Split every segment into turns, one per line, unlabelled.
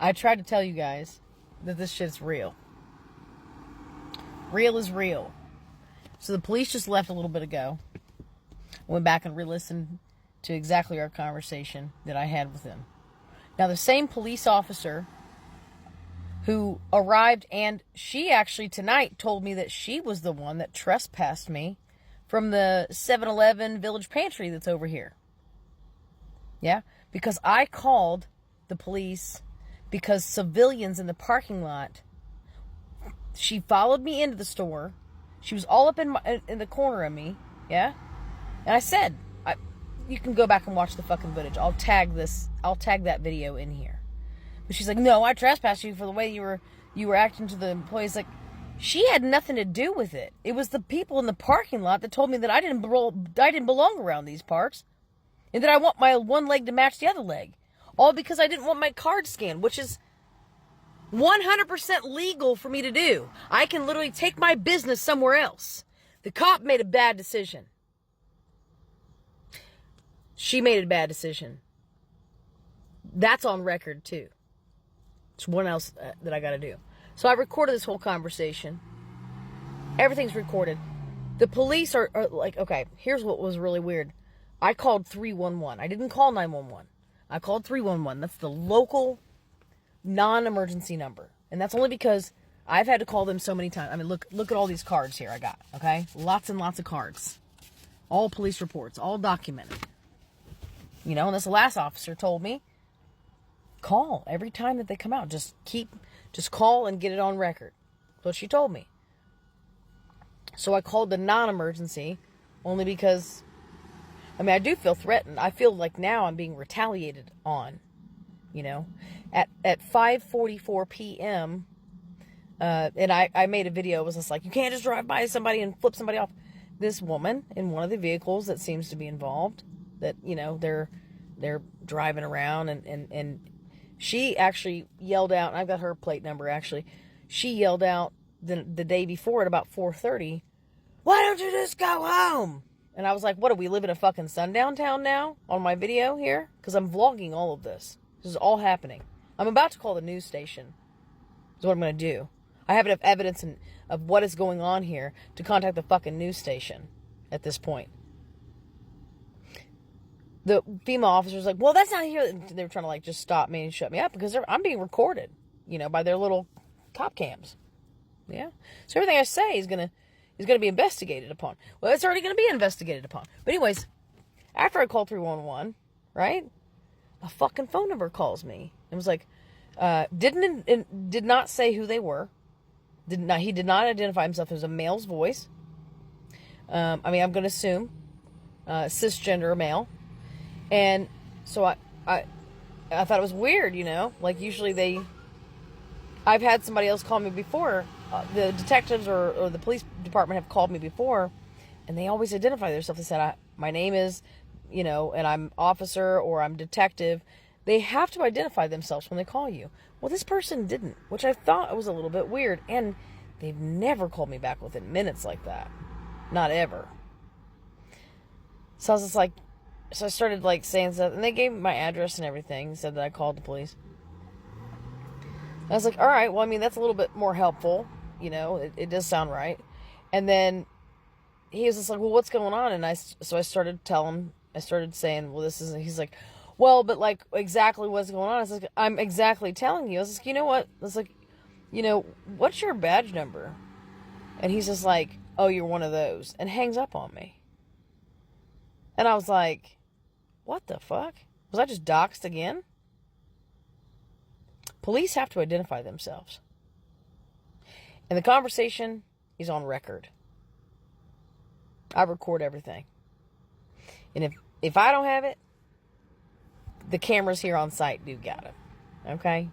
I tried to tell you guys that this shit's real. Real is real. So the police just left a little bit ago. Went back and re-listened to exactly our conversation that I had with them. Now, the same police officer who arrived, and she actually tonight told me that she was the one that trespassed me from the 7-Eleven Village Pantry that's over here. Yeah? Because I called the police because civilians in the parking lot, she followed me into the store. She was all up in the corner of me. Yeah? And I said, you can go back and watch the fucking footage. I'll tag that video in here. But she's like, no, I trespassed you for the way you were acting to the employees. Like, she had nothing to do with it. It was the people in the parking lot that told me that I didn't belong around these parts, and that I want my one leg to match the other leg, all because I didn't want my card scanned, which is 100% legal for me to do. I can literally take my business somewhere else. The cop made a bad decision. She made a bad decision. That's on record, too. It's one else that I got to do. So I recorded this whole conversation. Everything's recorded. The police are like, okay, here's what was really weird. I called 311. I didn't call 911. I called 311. That's the local non-emergency number. And that's only because I've had to call them so many times. I mean, look at all these cards here I got, okay? Lots and lots of cards. All police reports, all documented. You know, and this last officer told me, call every time that they come out. Just call and get it on record. That's what she told me. So I called the non-emergency only because, I mean, I do feel threatened. I feel like now I'm being retaliated on, you know. At 5:44 p.m., and I made a video. It was just like, you can't just drive by somebody and flip somebody off. This woman in one of the vehicles that seems to be involved, that, you know, they're driving around, and she actually yelled out, and I've got her plate number actually, she yelled out the day before at about 4:30, why don't you just go home? And I was like, what, do we live in a fucking sundown town now on my video here? Because I'm vlogging all of this. This is all happening. I'm about to call the news station, is what I'm going to do. I have enough evidence of what is going on here to contact the fucking news station at this point. The female officer's like, well, that's not here. They were trying to, like, just stop me and shut me up because I'm being recorded, you know, by their little cop cams. Yeah. So everything I say is going to be investigated upon. Well, it's already going to be investigated upon. But anyways, after I called 311, right, a fucking phone number calls me. It was like, did not say who they were. He did not identify himself as a male's voice. I mean, I'm going to assume cisgender male. And so I thought it was weird, you know, like usually I've had somebody else call me before, the detectives or the police department have called me before, and they always identify themselves. They said, my name is, you know, and I'm officer or I'm detective. They have to identify themselves when they call you. Well, this person didn't, which I thought was a little bit weird, and they've never called me back within minutes like that. Not ever. So I was just like, so I started, like, saying stuff, and they gave me my address and everything, said that I called the police. I was like, all right, well, I mean, that's a little bit more helpful, you know, it does sound right. And then he was just like, well, what's going on? And I started saying, well, he's like, well, but, like, exactly what's going on? I was like, I'm exactly telling you. I was like, you know what? I was like, you know, what's your badge number? And he's just like, oh, you're one of those, and hangs up on me. And I was like, what the fuck? Was I just doxxed again? Police have to identify themselves. And the conversation is on record. I record everything. And if I don't have it, the cameras here on site do got it. Okay?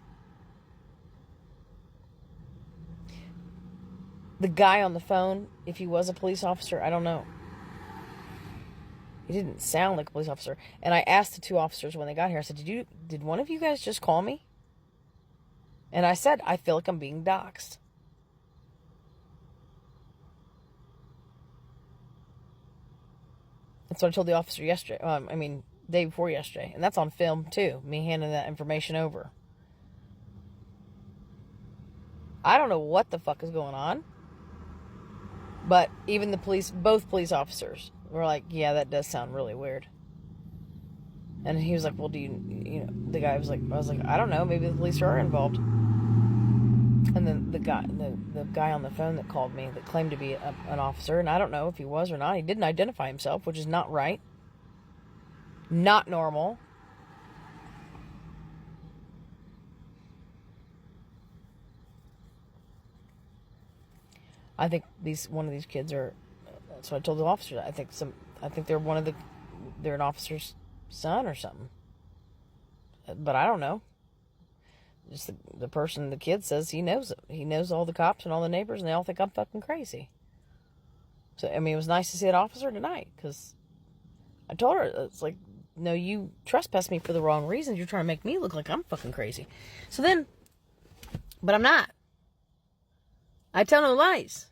The guy on the phone, if he was a police officer, I don't know. He didn't sound like a police officer. And I asked the two officers when they got here, I said, did one of you guys just call me? And I said, I feel like I'm being doxxed. That's what I told the officer yesterday. Day before yesterday. And that's on film, too. Me handing that information over. I don't know what the fuck is going on. But even the police, both police officers were like, yeah, that does sound really weird. And he was like, well, the guy was like, I was like, I don't know, maybe the police are involved. And then the guy on the phone that called me, that claimed to be an officer, and I don't know if he was or not, he didn't identify himself, which is not right. Not normal. I think one of these kids are. So I told the officer. I think they're an officer's son or something. But I don't know. Just the kid says he knows it. He knows all the cops and all the neighbors, and they all think I'm fucking crazy. So I mean, it was nice to see that officer tonight, because I told her, it's like, no, you trespassed me for the wrong reasons. You're trying to make me look like I'm fucking crazy. So then, but I'm not. I tell no lies.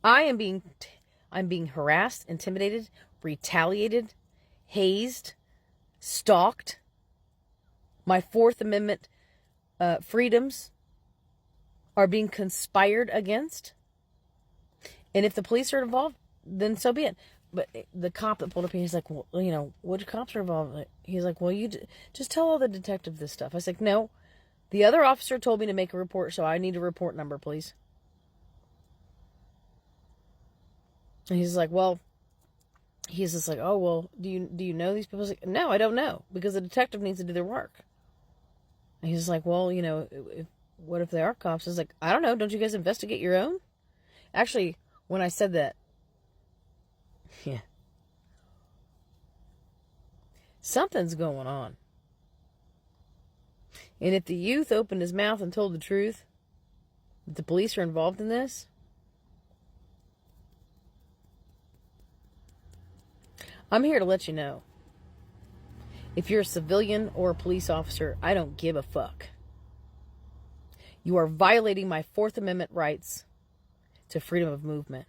I'm being harassed, intimidated, retaliated, hazed, stalked. My Fourth Amendment freedoms are being conspired against. And if the police are involved, then so be it. But the cop that pulled up here, he's like, well, which cops are involved? He's like, well, you just tell all the detectives this stuff. I was like, no. The other officer told me to make a report, so I need a report number, please. And he's like, well, he's just like, oh, well, do you know these people? I was like, no, I don't know, because the detective needs to do their work. And he's like, well, what if they are cops? I was like, I don't know. Don't you guys investigate your own? Actually, when I said that, yeah, something's going on. And if the youth opened his mouth and told the truth, that the police are involved in this, I'm here to let you know. If you're a civilian or a police officer, I don't give a fuck. You are violating my Fourth Amendment rights to freedom of movement.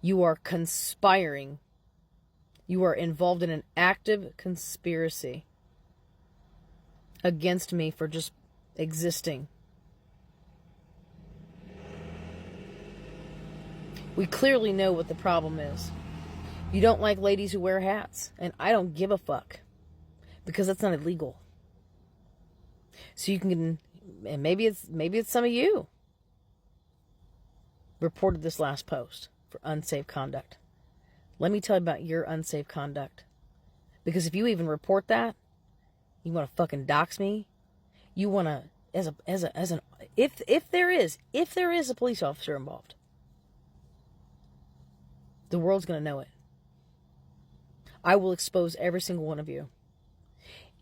You are conspiring. You are involved in an active conspiracy against me for just existing. We clearly know what the problem is. You don't like ladies who wear hats, and I don't give a fuck, because that's not illegal. So you can, and maybe it's some of you reported this last post for unsafe conduct. Let me tell you about your unsafe conduct, because if you even report that, you want to fucking dox me. You want to, if there is a police officer involved, the world's going to know it. I will expose every single one of you.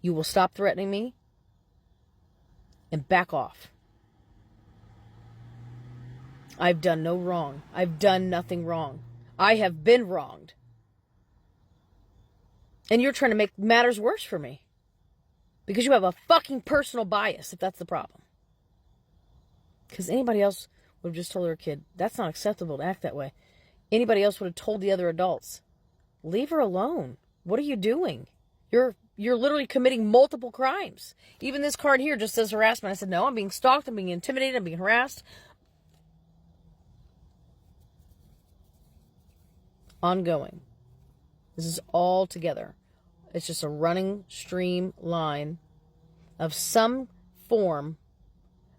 You will stop threatening me and back off. I've done no wrong. I've done nothing wrong. I have been wronged. And you're trying to make matters worse for me, because you have a fucking personal bias, if that's the problem. Because anybody else would have just told their kid, that's not acceptable to act that way. Anybody else would have told the other adults, leave her alone. What are you doing? You're literally committing multiple crimes. Even this card here just says harassment. I said, no, I'm being stalked, I'm being intimidated, I'm being harassed. Ongoing. This is all together. It's just a running stream line of some form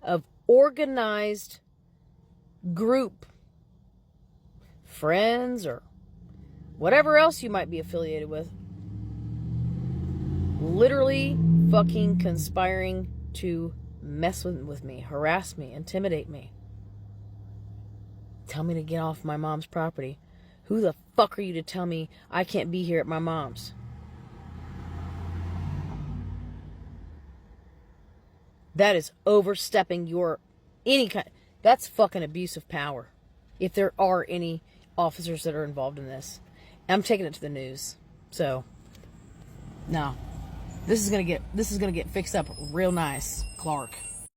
of organized group, friends, or whatever else you might be affiliated with, literally fucking conspiring to mess with me, harass me, intimidate me. Tell me to get off my mom's property. Who the fuck are you to tell me I can't be here at my mom's? That is overstepping that's fucking abuse of power. If there are any officers that are involved in this. I'm taking it to the news. So, no. This is gonna get fixed up real nice, Clark.